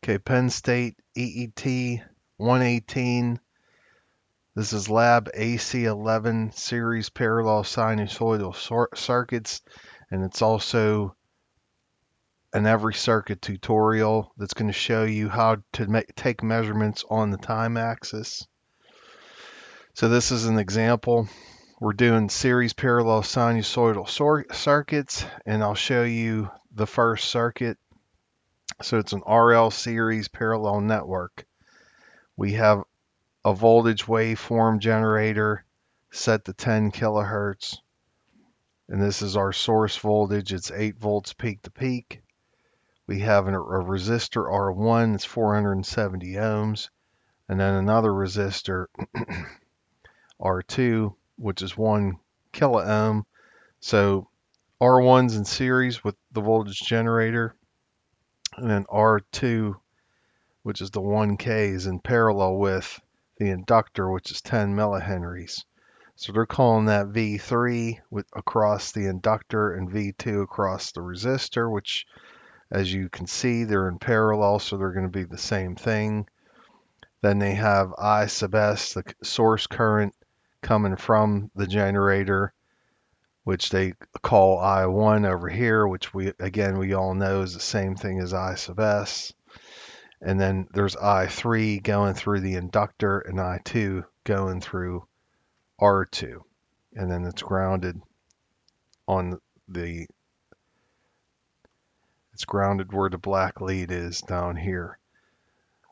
Okay, Penn State EET 118. This is lab AC11 series parallel sinusoidal circuits, and it's also an EveryCircuit tutorial that's going to show you how to take measurements on the time axis. So this is an example. We're doing series parallel sinusoidal circuits, and I'll show you the first circuit. So it's an RL series parallel network. We have a voltage waveform generator set to 10 kilohertz. And this is our source voltage. It's 8 volts peak to peak. We have a resistor R1, it's 470 ohms. And then another resistor R2, which is 1 kilo ohm. So R1's in series with the voltage generator. And then R2, which is the 1K, is in parallel with the inductor, which is 10 millihenries. So they're calling that V3 across the inductor and V2 across the resistor, which, as you can see, they're in parallel, so they're going to be the same thing. Then they have I sub S, the source current coming from the generator, which they call I1 over here, which we all know is the same thing as I sub S. And then there's I3 going through the inductor and I2 going through R2. And then it's grounded on it's grounded where the black lead is down here.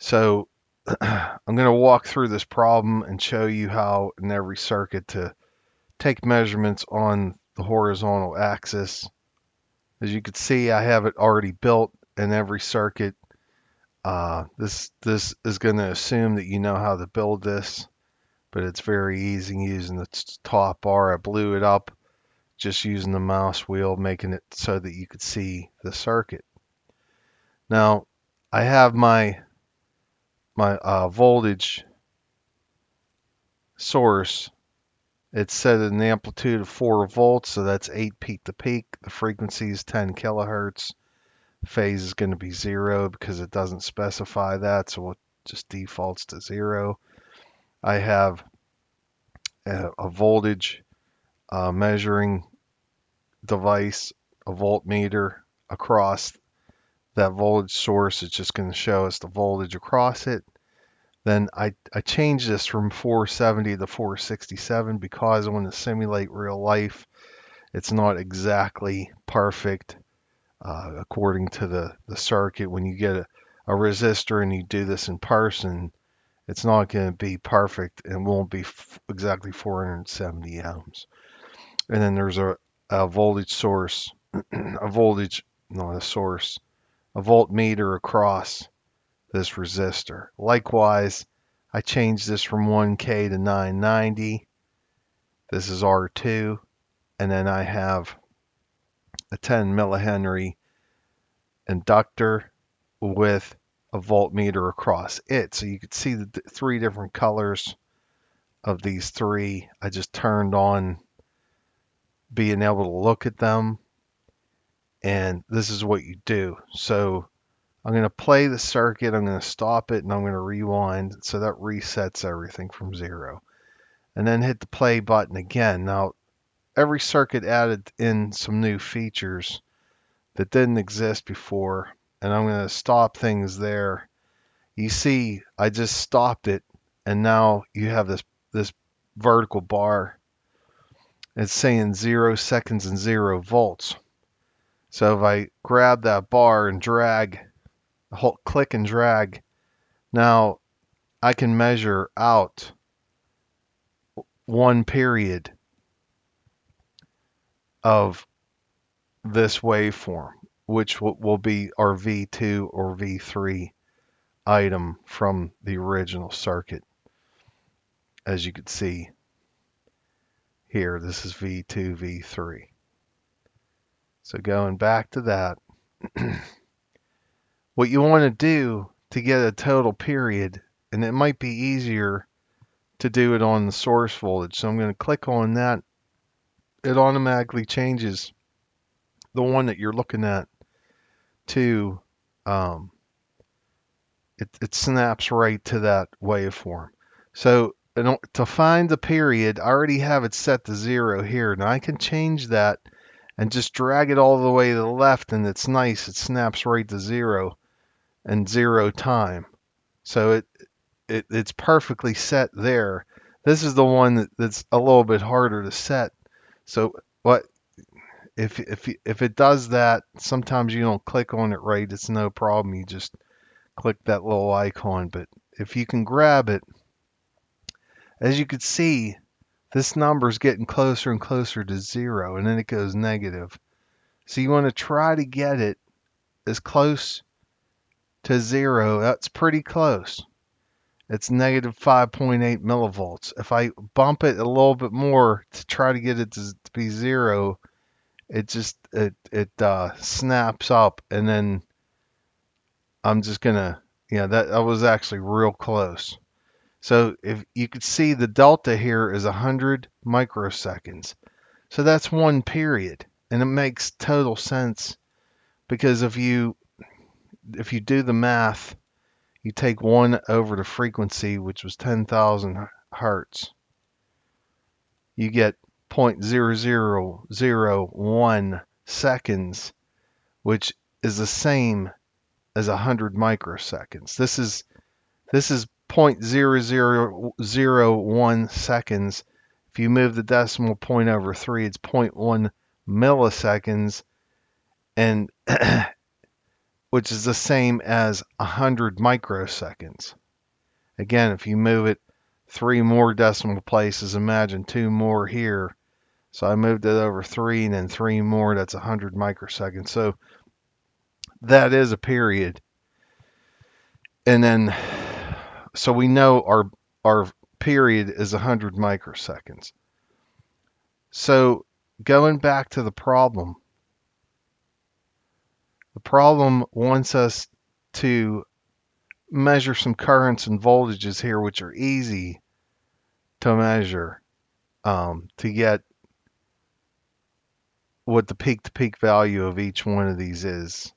So I'm going to walk through this problem and show you how in EveryCircuit to take measurements on the horizontal axis. As you can see, I have it already built in EveryCircuit. This is going to assume that you know how to build this, but it's very easy using the top bar. I blew it up just using the mouse wheel, making it so that you could see the circuit. Now, I have my voltage source. It's set at an amplitude of 4 volts, so that's 8 peak to peak. The frequency is 10 kilohertz. Phase is going to be 0 because it doesn't specify that, so it just defaults to 0. I have a voltage measuring device, a voltmeter across that voltage source. It's just going to show us the voltage across it. Then I changed this from 470 to 467 because I want to simulate real life. It's not exactly perfect according to the circuit. When you get a resistor and you do this in person, it's not going to be perfect and won't be exactly 470 ohms. And then there's a voltage source, a voltmeter across this resistor. Likewise, I changed this from 1K to 990. This is R2. And then I have a 10 millihenry inductor with a voltmeter across it. So you can see the 3 different colors of these 3. I just turned on being able to look at them. And this is what you do. So I'm going to play the circuit, I'm going to stop it, and I'm going to rewind. So that resets everything from 0. And then hit the play button again. Now, EveryCircuit added in some new features that didn't exist before. And I'm going to stop things there. You see, I just stopped it, and now you have this vertical bar. It's saying 0 seconds and 0 volts. So if I grab that bar and drag, click and drag, now I can measure out one period of this waveform, which will be our V2 or V3 item from the original circuit. As you can see here, this is V2, V3. So going back to that, what you want to do to get a total period, and it might be easier to do it on the source voltage. So I'm going to click on that. It automatically changes the one that you're looking at to it snaps right to that waveform. So to find the period, I already have it set to 0 here. Now I can change that and just drag it all the way to the left, and it's nice. It snaps right to 0 and 0 time. So it's perfectly set there. This is the one that's a little bit harder to set. So what if it does that, sometimes you don't click on it right, it's no problem. You just click that little icon. But if you can grab it, as you can see, this number is getting closer and closer to 0, and then it goes negative. So you want to try to get it as close to 0. That's pretty close. It's negative 5.8 millivolts. If I bump it a little bit more to try to get it to be 0, it just snaps up, and then I'm just gonna, yeah, that was actually real close. So if you could see, the delta here is 100 microseconds. So that's one period, and it makes total sense, because if you do the math, you take 1 over the frequency, which was 10,000 hertz, you get 0.0001 seconds, which is the same as 100 microseconds. This is 0.0001 seconds. If you move the decimal point over 3, it's 0.1 milliseconds, and which is the same as 100 microseconds. Again, if you move it 3 more decimal places, imagine 2 more here. So I moved it over 3 and then 3 more, that's 100 microseconds. So that is a period. And then, so we know our period is 100 microseconds. So going back to the problem wants us to measure some currents and voltages here, which are easy to measure, to get what the peak-to-peak value of each one of these is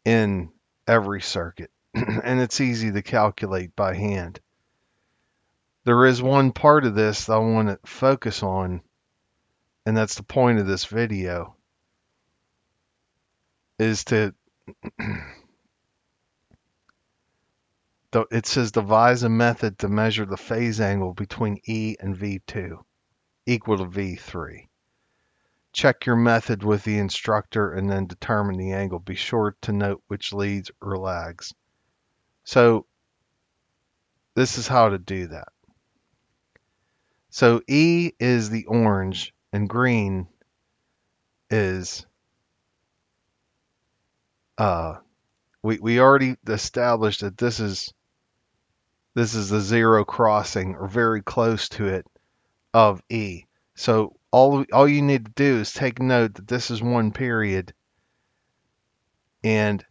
in EveryCircuit. And it's easy to calculate by hand. There is one part of this that I want to focus on, and that's the point of this video, is to it says devise a method to measure the phase angle between E and V2 equal to V3. Check your method with the instructor and then determine the angle. Be sure to note which leads or lags. So this is how to do that. So E is the orange and green is we already established that this is the 0 crossing, or very close to it, of E. So all you need to do is take note that this is one period and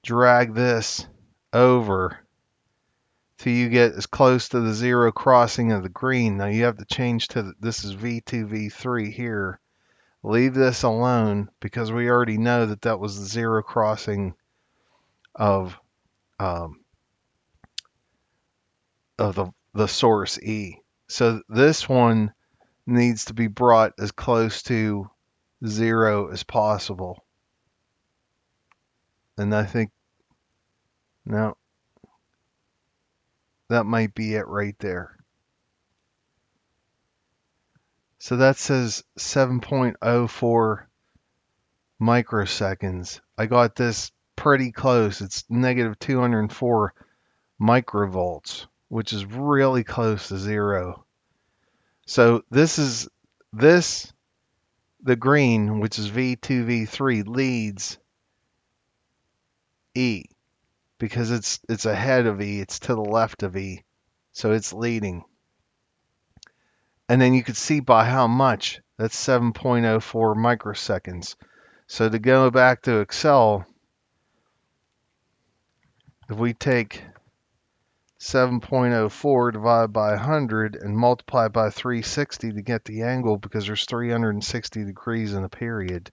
drag this over till you get as close to the 0 crossing of the green. Now you have to change to this is V2, V3 here. Leave this alone because we already know that that was the 0 crossing of the source E. So this one needs to be brought as close to 0 as possible. And I think, no, that might be it right there. So that says 7.04 microseconds. I got this pretty close. It's negative 204 microvolts, which is really close to 0. So the green, which is V2, V3, leads E because it's ahead of E, it's to the left of E, so it's leading. And then you can see by how much, that's 7.04 microseconds. So to go back to Excel, if we take 7.04 divided by 100 and multiply by 360 to get the angle, because there's 360 degrees in a period,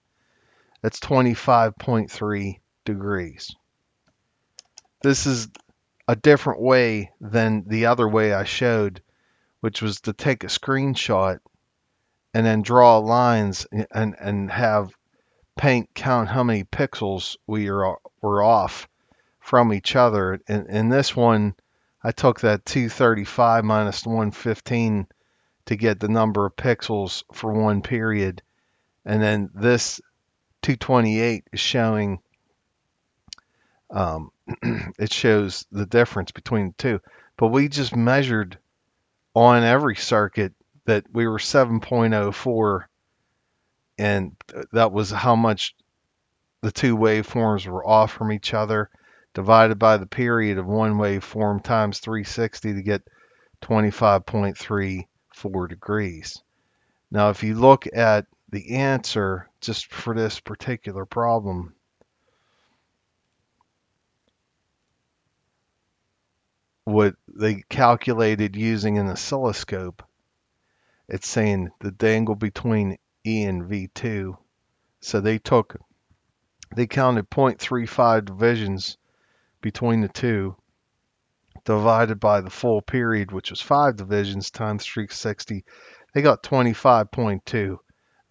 that's 25.3 degrees. This is a different way than the other way I showed, which was to take a screenshot and then draw lines and have paint count how many pixels were off from each other. In this one, I took that 235 minus 115 to get the number of pixels for one period. And then this 228 is showing, it shows the difference between the two. But we just measured on EveryCircuit that we were 7.04, and that was how much the two waveforms were off from each other, divided by the period of one waveform times 360 to get 25.34 degrees. Now, if you look at the answer just for this particular problem, what they calculated using an oscilloscope, it's saying the angle between E and V2. So they counted 0.35 divisions between the two, divided by the full period, which was 5 divisions times 360. They got 25.2.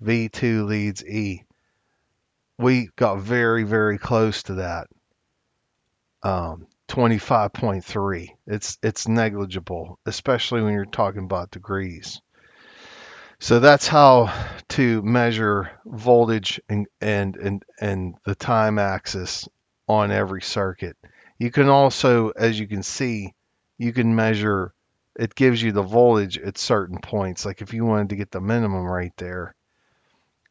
V2 leads E. We got very, very close to that. 25.3. It's negligible, especially when you're talking about degrees. So that's how to measure voltage and the time axis on EveryCircuit. You can also, as you can see, you can measure, it gives you the voltage at certain points. Like if you wanted to get the minimum right there,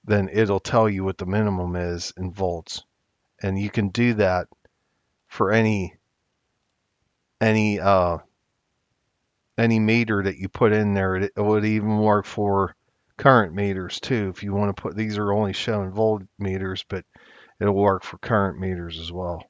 then it'll tell you what the minimum is in volts. And you can do that for any meter that you put in there. It would even work for current meters too. If you want to put, these are only showing volt meters, but it'll work for current meters as well.